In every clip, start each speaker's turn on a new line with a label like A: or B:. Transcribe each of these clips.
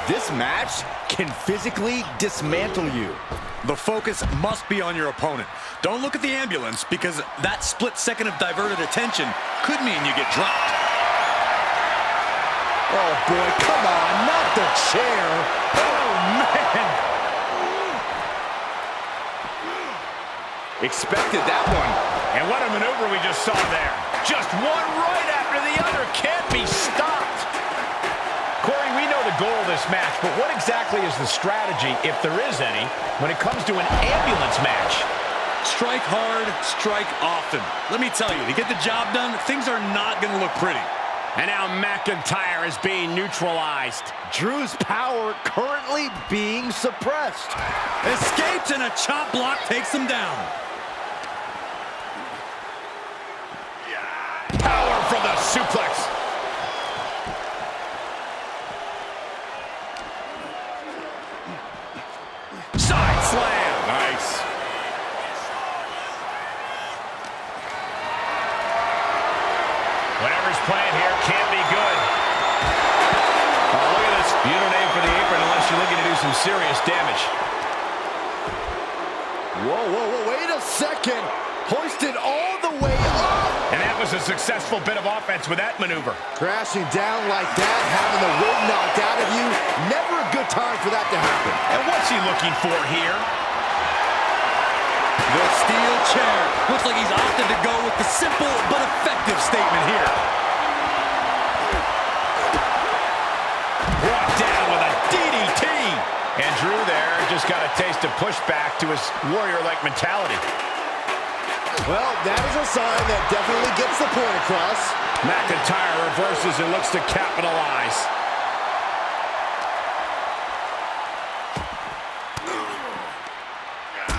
A: This match can physically dismantle you.
B: The focus must be on your opponent. Don't look at the ambulance, because that split second of diverted attention could mean you get dropped.
A: Oh boy, come on, not the chair. Oh man. Expected that one.
C: And what a maneuver we just saw there. Just one right after the other can't be stopped. Corey, we know the goal of this match, but what exactly is the strategy, if there is any, when it comes to an ambulance match?
B: Strike hard, strike often. Let me tell you, to get the job done, things are not going to look pretty.
C: And now McIntyre is being neutralized.
A: Drew's power currently being suppressed.
B: Escapes, and a chop block takes him down.
C: Power from the suplex. Side slam.
B: Nice.
C: Whatever's playing here can't be good. Oh, look at this. You don't aim for the apron unless you're looking to do some serious damage.
A: Whoa, whoa, whoa, wait a second. Hoisted all the way up.
C: And that was a successful bit of offense with that maneuver.
A: Crashing down like that, having the wind knocked out of you, never a good time for that to happen.
C: And what's he looking for here?
B: The steel chair. Looks like he's opted to go with the simple but effective statement here.
C: Brought down with a DDT. And Drew there just got a taste of pushback to his warrior-like mentality.
A: Well, that is a sign that definitely gets the point across.
C: McIntyre reverses and looks to capitalize.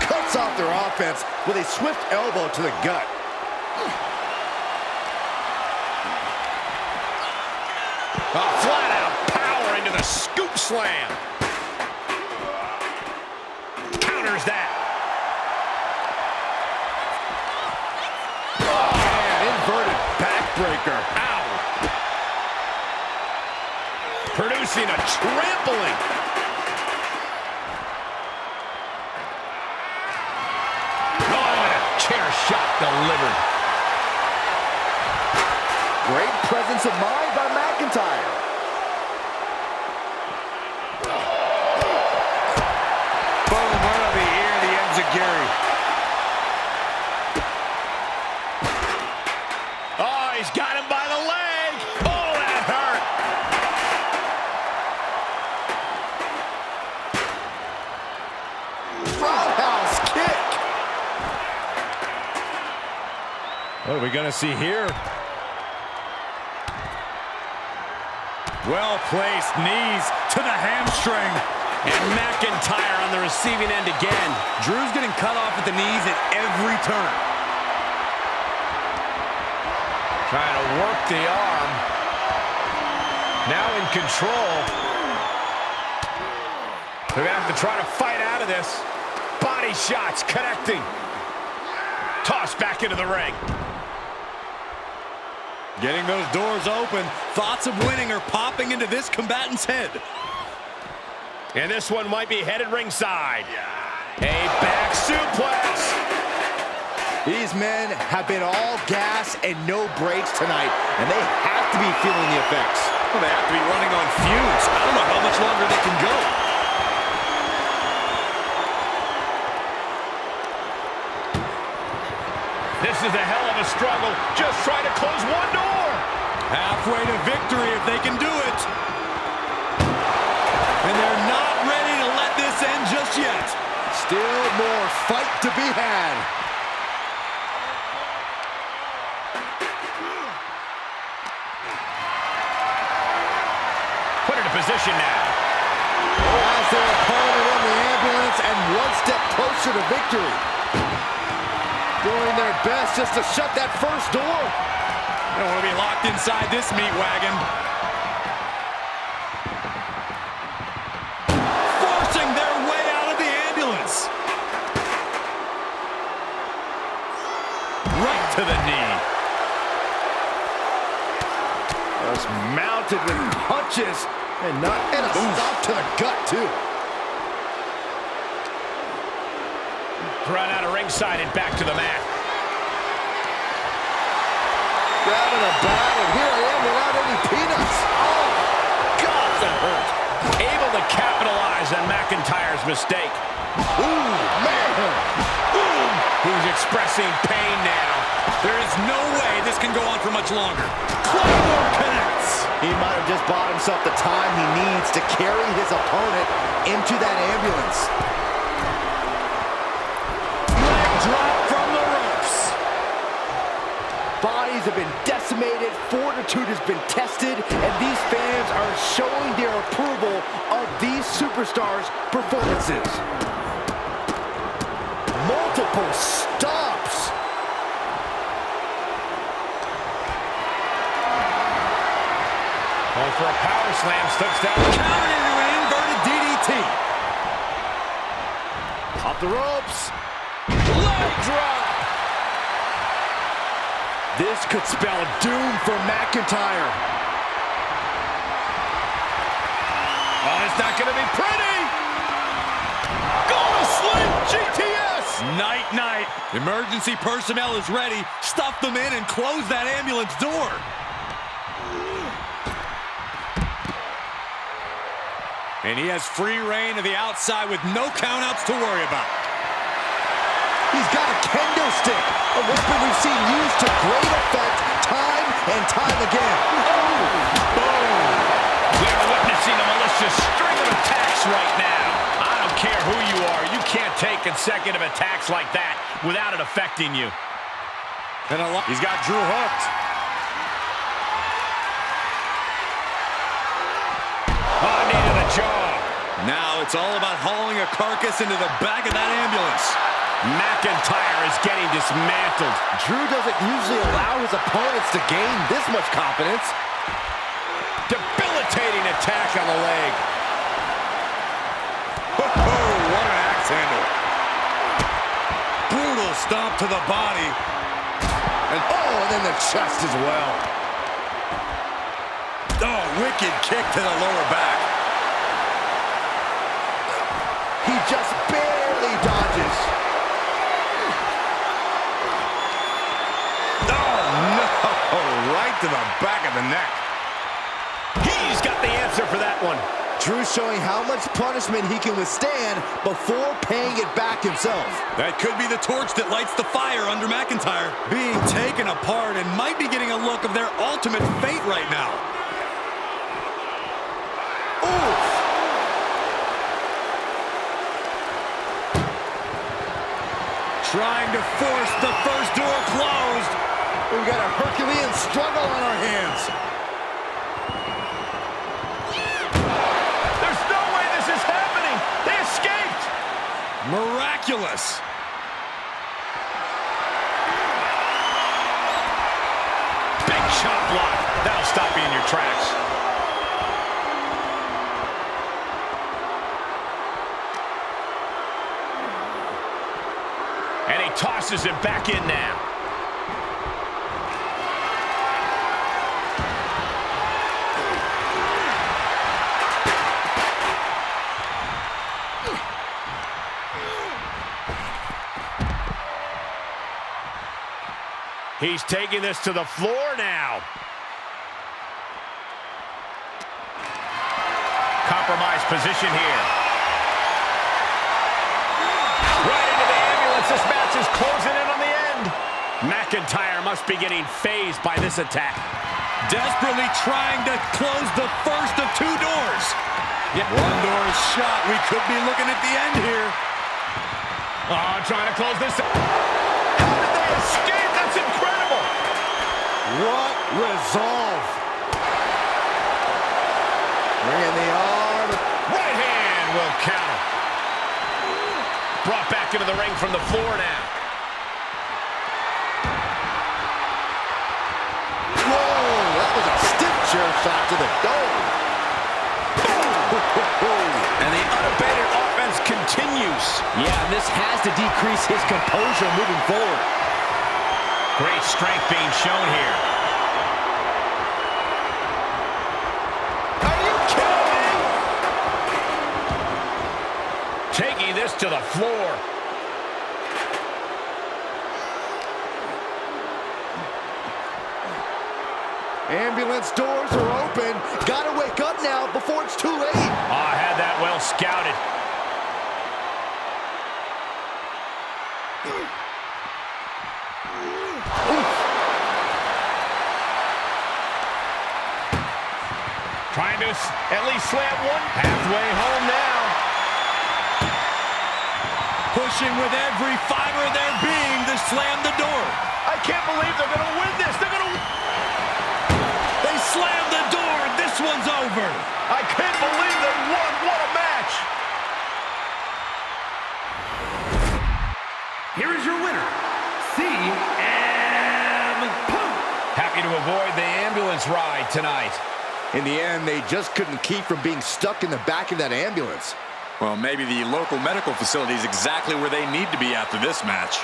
A: Cuts off their offense with a swift elbow to the gut.
C: Flat-out power into the scoop slam. Counters that.
A: Inverted backbreaker.
C: Ow. Producing a trampling. Oh, and a chair shot delivered.
A: Great presence of mind by McIntyre.
C: Boom, right on the ear, the enziguri. Oh, he's got him by the leg. Oh, that hurt.
A: Roundhouse kick.
C: What are we going to see here?
B: Well-placed knees to the hamstring.
C: And McIntyre on the receiving end again.
B: Drew's getting cut off at the knees at every turn.
C: Trying to work the arm. Now in control. They're going to have to try to fight out of this. Body shots connecting. Tossed back into the ring.
B: Getting those doors open. Thoughts of winning are popping into this combatant's head.
C: And this one might be headed ringside. A back suplex.
A: These men have been all gas and no brakes tonight, and they have to be feeling the effects.
B: Well, they have to be running on fumes. I don't know how much longer they can go.
C: This is a hell of a struggle. Just trying to close one door.
B: Halfway to victory if they can do it. And they're not ready to let this end just yet.
A: Still more fight to be had.
C: Put it in position now.
A: As their opponent in the ambulance and one step closer to victory. Doing their best just to shut that first door.
B: They don't want to be locked inside this meat wagon. Forcing their way out of the ambulance. Right to the knee.
A: Just mounted with punches And a stop to the gut, too.
C: Run out of ringside and back to the mat.
A: Grabbing a bat, and here I am without any peanuts. Oh, God, that hurt.
C: Able to capitalize on McIntyre's mistake.
A: Ooh, man.
C: Boom. He's expressing pain now.
B: There is no way this can go on for much longer. Claymore connects.
A: He might have just bought himself the time he needs to carry his opponent into that ambulance.
C: Leg drop from the ropes.
A: Bodies have been decimated, fortitude has been tested, and these fans are showing their approval of these superstars' performances. Multiple stops.
C: Going for a power slam, slips down.
B: Countered into an inverted DDT.
A: Off the ropes.
C: Leg drop.
A: This could spell doom for McIntyre.
C: Oh, it's not going to be pretty. Go to sleep, GTS.
B: Night, night. Emergency personnel is ready. Stuff them in and close that ambulance door. And he has free reign to the outside with no countouts to worry about.
A: He's got a kendo stick, a weapon we've seen used to great effect time and time again. Oh, boom.
C: We are witnessing a malicious string of attacks right now. I don't care who you are. You can't take consecutive attacks like that without it affecting you.
B: And he's got Drew hooked.
C: Oh, knee to the jaw.
B: Now it's all about hauling a carcass into the back of that ambulance.
C: McIntyre is getting dismantled.
A: Drew doesn't usually allow his opponents to gain this much confidence.
C: Debilitating attack on the leg.
B: Oh, what an axe handle. Brutal stomp to the body.
A: And then the chest as well.
B: Oh, wicked kick to the lower back.
A: He just barely dodges.
B: Right to the back of the neck.
C: He's got the answer for that one.
A: Drew showing how much punishment he can withstand before paying it back himself.
B: That could be the torch that lights the fire under McIntyre. Being taken apart and might be getting a look of their ultimate fate right now.
A: Ooh.
B: Trying to force the first door closed.
A: We've got a Herculean struggle on our hands.
C: There's no way this is happening. They escaped.
B: Miraculous.
C: Big chop block. That'll stop you in your tracks. And he tosses him back in now. He's taking this to the floor now. Compromised position here. Right into the ambulance. This match is closing in on the end. McIntyre must be getting phased by this attack.
B: Desperately trying to close the first of two doors. Yep. One door is shut. We could be looking at the end here.
C: Oh, trying to close this. How did they escape? That's incredible.
A: What resolve. Bringing the arm.
C: Right hand will counter. Brought back into the ring from the floor now.
A: Whoa, that was a stiff chair shot to the dome.
C: And the unabated offense continues.
A: Yeah, this has to decrease his composure moving forward.
C: Great strength being shown here. Are you kidding me? taking this to the floor.
A: Ambulance doors are open. Gotta wake up now before it's too late.
C: I had that well scouted. Trying to at least slam one. Halfway home now.
B: Pushing with every fiber of their being to slam the door.
C: I can't believe they're going to win this. They're going to...
B: They slammed the door. This one's over.
C: I can't believe they won. What a match.
D: Here is your winner, CM Punk.
C: Happy to avoid the ambulance ride tonight.
A: In the end, they just couldn't keep from being stuck in the back of that ambulance.
B: Well, maybe the local medical facility is exactly where they need to be after this match.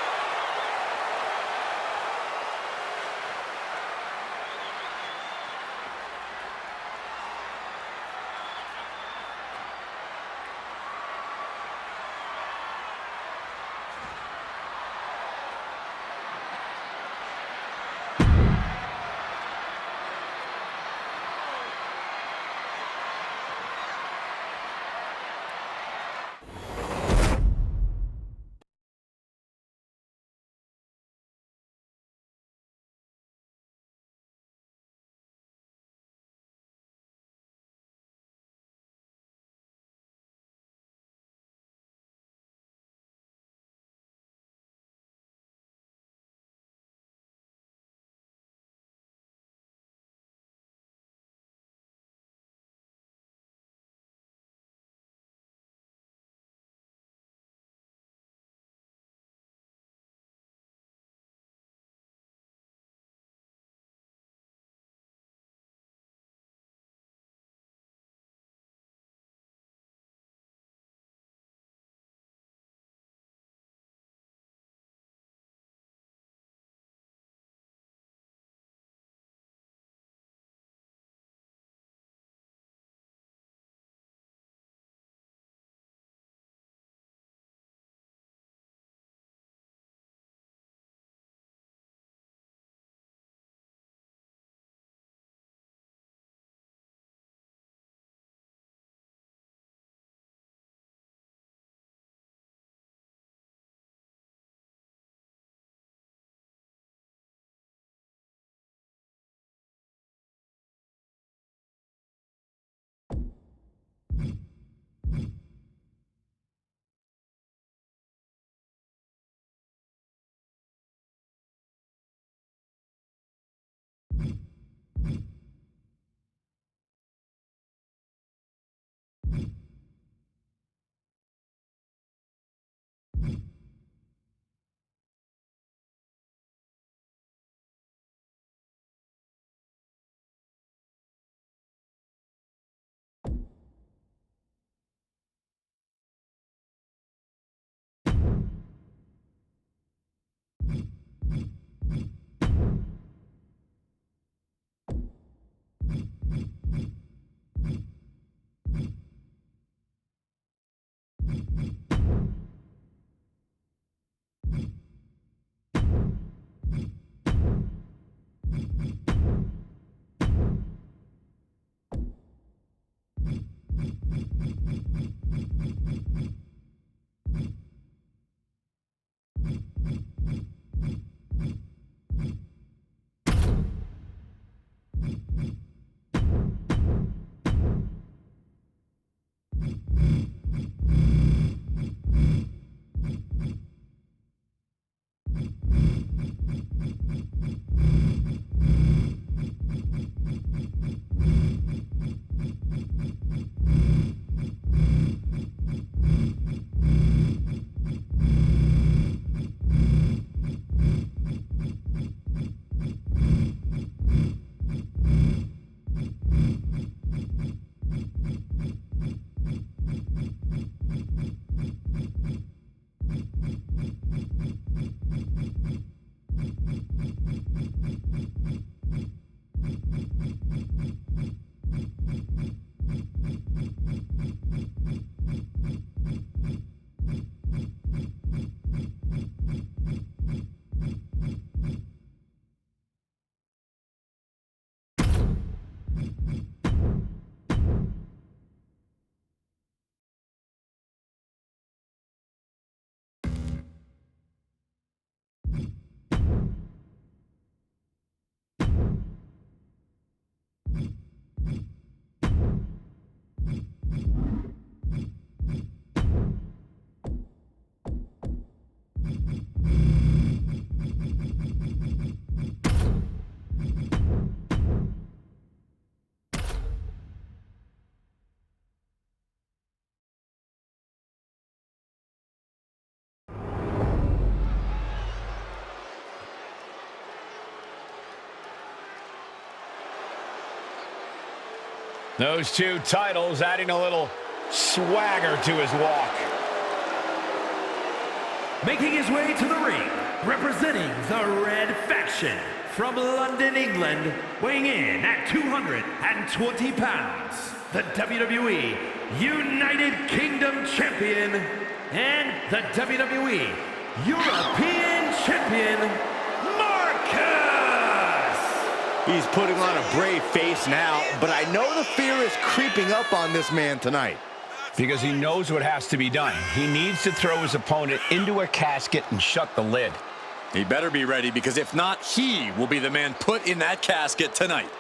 C: Those two titles adding a little swagger to his walk.
D: Making his way to the ring, representing the Red Faction, from London, England, weighing in at 220 pounds, the WWE United Kingdom Champion and the WWE European Champion, Marcus!
A: He's putting on a brave face now, but I know the fear is creeping up on this man tonight.
C: Because he knows what has to be done. He needs to throw his opponent into a casket and shut the lid.
B: He better be ready, because if not, he will be the man put in that casket tonight.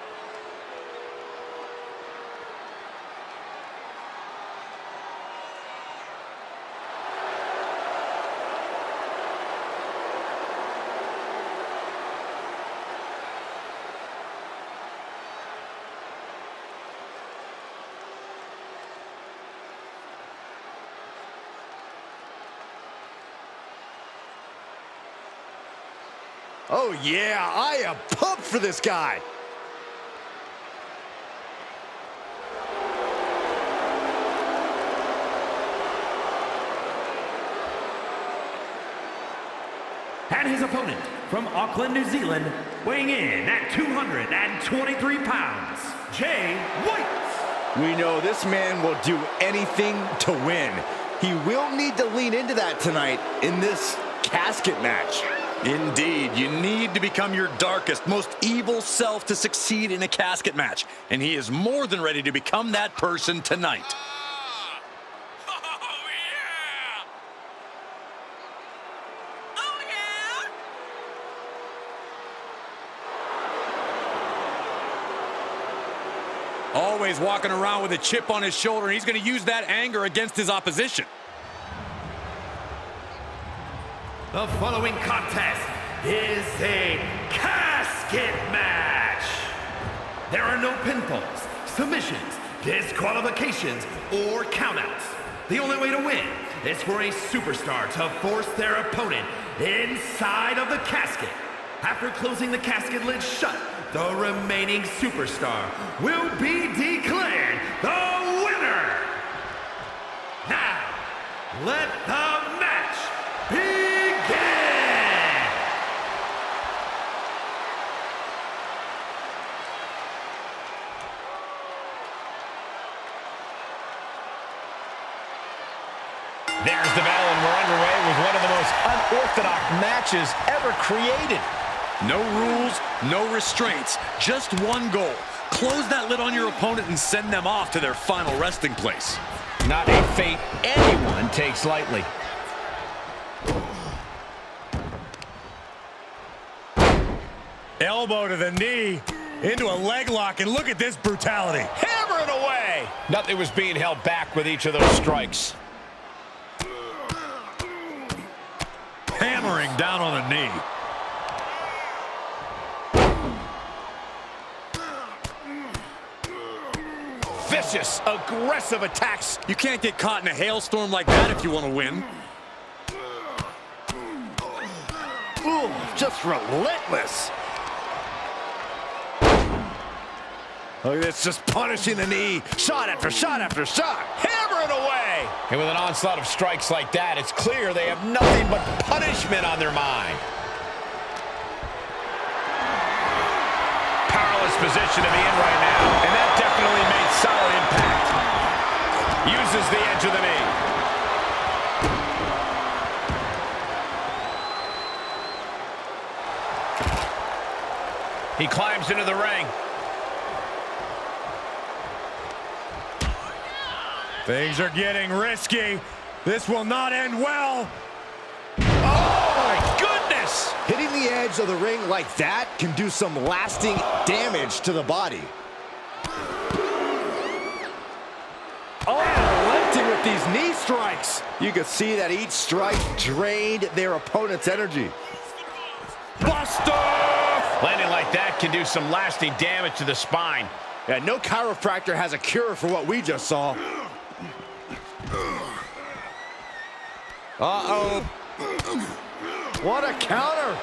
A: Oh yeah, I am pumped for this guy.
D: And his opponent, from Auckland, New Zealand, weighing in at 223 pounds, Jay White.
A: We know this man will do anything to win. He will need to lean into that tonight in this casket match.
B: Indeed, you need to become your darkest, most evil self to succeed in a casket match. And he is more than ready to become that person tonight. Always walking around with a chip on his shoulder, and he's going to use that anger against his opposition.
D: The following contest is a casket match. There are no pinfalls, submissions, disqualifications, or countouts. The only way to win is for a superstar to force their opponent inside of the casket. After closing the casket lid shut, the remaining superstar will be declared the winner. Now, let the match begin.
C: There's the bell, and we're underway with one of the most unorthodox matches ever created.
B: No rules, no restraints, just one goal. Close that lid on your opponent and send them off to their final resting place.
C: Not a fate anyone takes lightly.
B: Elbow to the knee, into a leg lock, and look at this brutality.
C: Hammer it away! Nothing was being held back with each of those strikes.
B: Hammering down on the knee.
C: Vicious, aggressive attacks.
B: You can't get caught in a hailstorm like that if you want to win.
A: Ooh, just relentless. Look at this, just punishing the knee. Shot after shot after shot.
C: Hammer it away! And with an onslaught of strikes like that, it's clear they have nothing but punishment on their mind. Powerless position to be in right now, and that definitely made solid impact. Uses the edge of the knee. He climbs into the ring.
B: Things are getting risky. This will not end well.
C: Oh, my goodness!
A: Hitting the edge of the ring like that can do some lasting damage to the body. Unrelenting with these knee strikes. You can see that each strike drained their opponent's energy.
C: Buster! Landing like that can do some lasting damage to the spine.
A: Yeah, no chiropractor has a cure for what we just saw. Uh-oh. What a counter.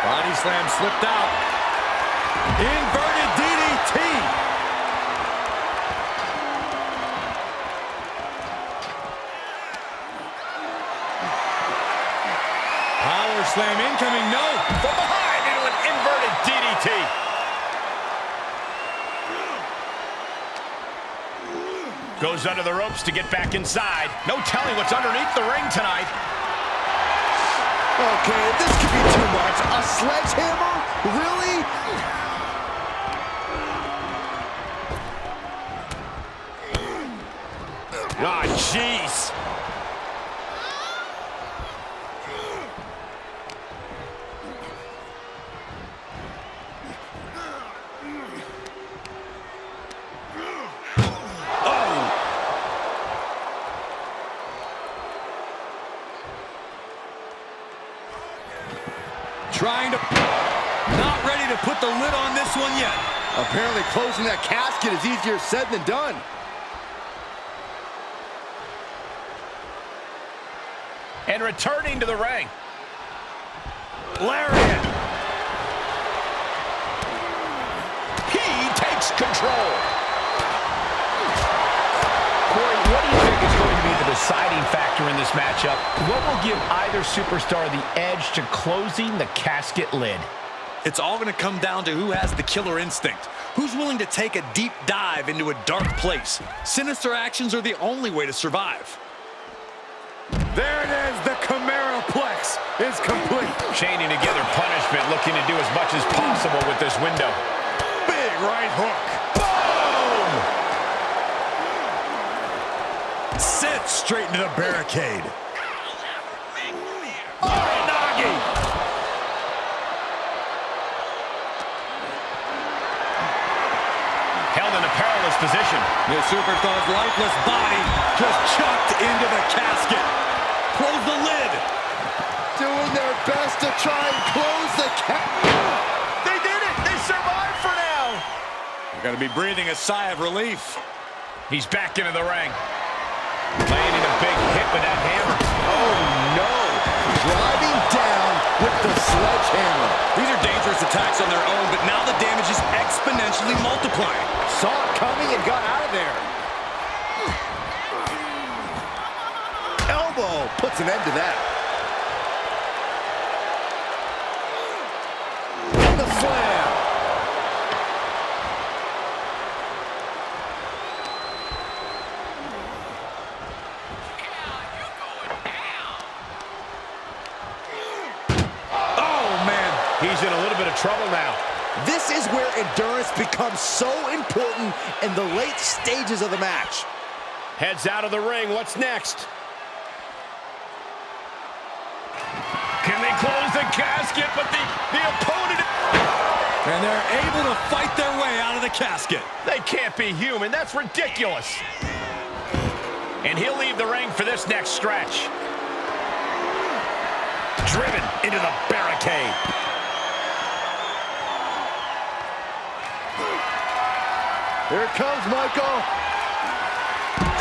B: Body slam slipped out. Inverted DDT. Power slam incoming, no.
C: From behind into an inverted DDT. Goes under the ropes to get back inside. No telling what's underneath the ring tonight.
A: Okay, this could be too much. A sledgehammer? Really?
C: Ah, jeez.
B: Trying to... Not ready to put the lid on this one yet.
A: Apparently closing that casket is easier said than done.
C: And returning to the ring. Lariat. He takes control. Corey, what do you think is going to be the deciding factor in this matchup? What will give either superstar the edge to closing the casket lid?
B: It's all going to come down to who has the killer instinct. Who's willing to take a deep dive into a dark place. Sinister actions are the only way to survive.
A: There it is. The Cameraplex is complete.
C: Chaining together punishment, looking to do as much as possible with this window.
A: Big right hook.
B: Sent straight into the barricade.
C: Nagi. Held in a perilous position.
B: The superstar's lifeless body just chucked into the casket. Close the lid.
A: Doing their best to try and close the
C: They did it. They survived for now.
B: You're going to be breathing a sigh of relief.
C: He's back into the ring. Landing a big hit with that hammer.
A: Oh, no. Driving down with the sledgehammer.
B: These are dangerous attacks on their own, but now the damage is exponentially multiplying.
A: Saw it coming and got out of there. Elbow puts an end to that. And the slam.
C: He's in a little bit of trouble now.
A: This is where endurance becomes so important in the late stages of the match.
C: Heads out of the ring. What's next? Can they close the casket? But the opponent...
B: And they're able to fight their way out of the casket.
C: They can't be human. That's ridiculous. And he'll leave the ring for this next stretch. Driven into the barricade.
A: Here it comes, Michael.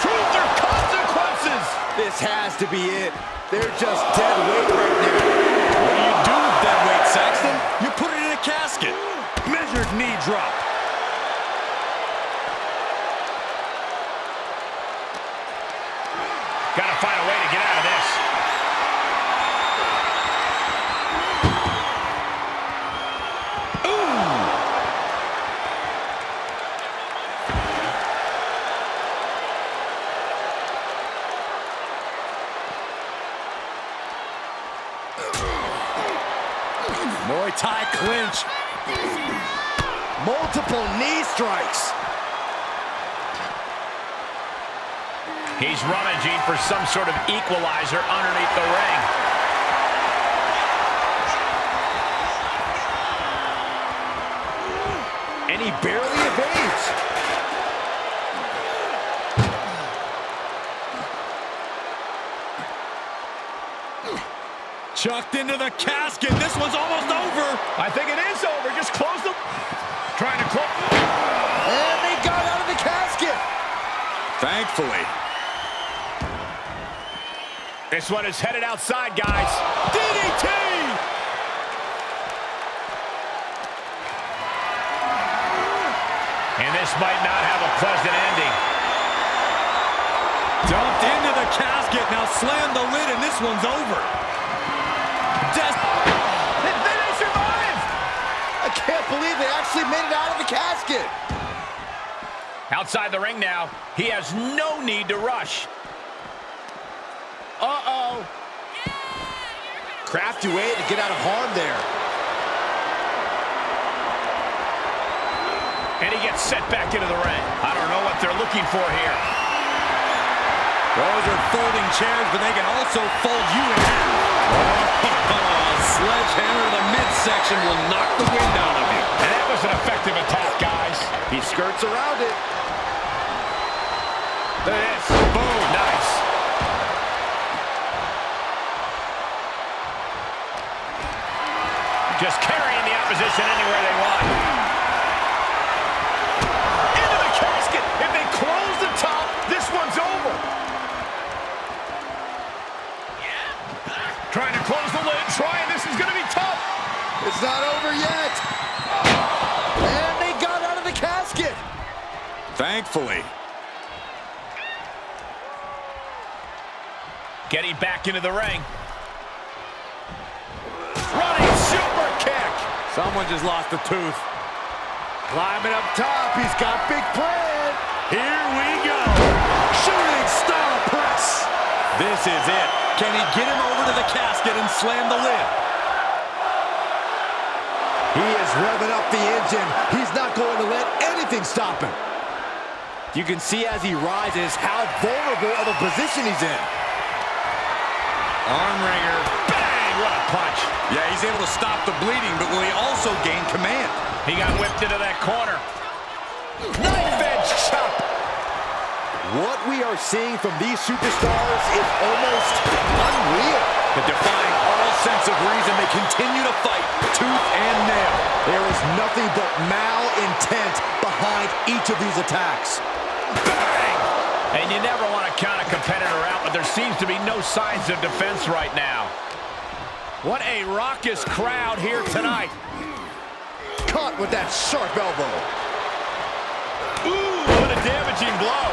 C: Truth or consequences.
A: This has to be it. They're just dead weight right now.
B: What do you do with dead weight, Saxton? You put it in a casket. Measured knee drop.
C: Gotta find a way to get out of this.
B: Muay Thai clinch.
A: Multiple knee strikes.
C: He's rummaging for some sort of equalizer underneath the ring.
A: And he barely evades.
B: Chucked into the casket. This one's almost over.
C: I think it is over. Just close them. Trying to close.
A: And they got out of the casket.
B: Thankfully.
C: This one is headed outside, guys. DDT! And this might not have a pleasant ending.
B: Dumped into the casket. Now slam the lid, and this one's over.
C: They survived!
A: I can't believe they actually made it out of the casket.
C: Outside the ring now. He has no need to rush. Uh-oh.
A: Crafty way to get out of harm there.
C: And he gets set back into the ring. I don't know what they're looking for here.
B: Those are folding chairs, but they can also fold you in half. Oh, sledgehammer to the midsection will knock the wind out of you.
C: And that was an effective attack, guys.
A: He skirts around it.
C: Look at this. Boom. Nice. Just carrying the opposition anywhere they want. Into the casket. If they close the top, this one's over. Trying to close the lid. This is going to be tough.
A: It's not over yet. And they got out of the casket.
B: Thankfully.
C: Getting back into the ring. Running super kick.
A: Someone just lost a tooth. Climbing up top. He's got big plan.
B: Here we go.
A: Shooting star press.
B: This is it. Can he get him over to the casket and slam the lid?
A: He is revving up the engine. He's not going to let anything stop him. You can see as he rises how vulnerable of a position he's in.
B: Arm wringer.
C: Bang! What a punch.
B: Yeah, he's able to stop the bleeding, but will he also gain command?
C: He got whipped into that corner. Knife edge chop.
A: What we are seeing from these superstars is almost unreal.
B: But defying all sense of reason, they continue to fight tooth and nail.
A: There is nothing but malintent behind each of these attacks.
C: Bang! And you never want to count a competitor out, but there seems to be no signs of defense right now. What a raucous crowd here tonight.
A: Caught with that sharp elbow.
C: Ooh, what a damaging blow.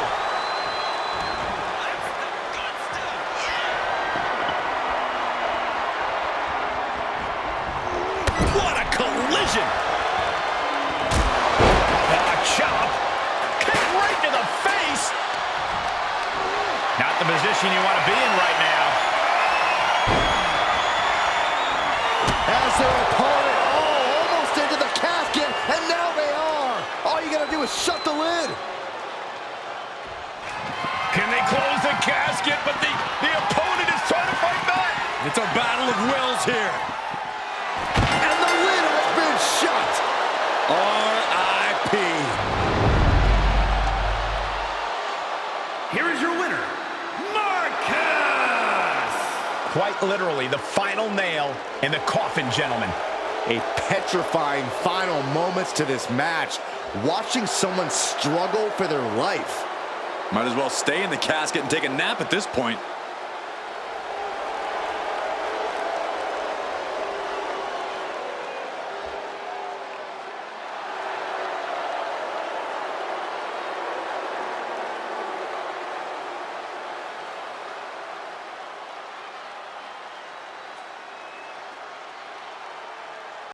C: What a collision. A chop. Kick right to the face. Not the position you want to be in right now.
A: As their opponent, almost into the casket, and now they are. All you gotta do is shut the lid.
C: Can they close the casket? But the opponent is trying to fight back.
B: It's a battle of wills here.
A: And the lid has been shut.
B: R.I.P.
D: Here is your winner, Marcus!
C: Quite literally, the final nail in the coffin, gentlemen.
A: A petrifying final moments to this match. Watching someone struggle for their life.
B: Might as well stay in the casket and take a nap at this point.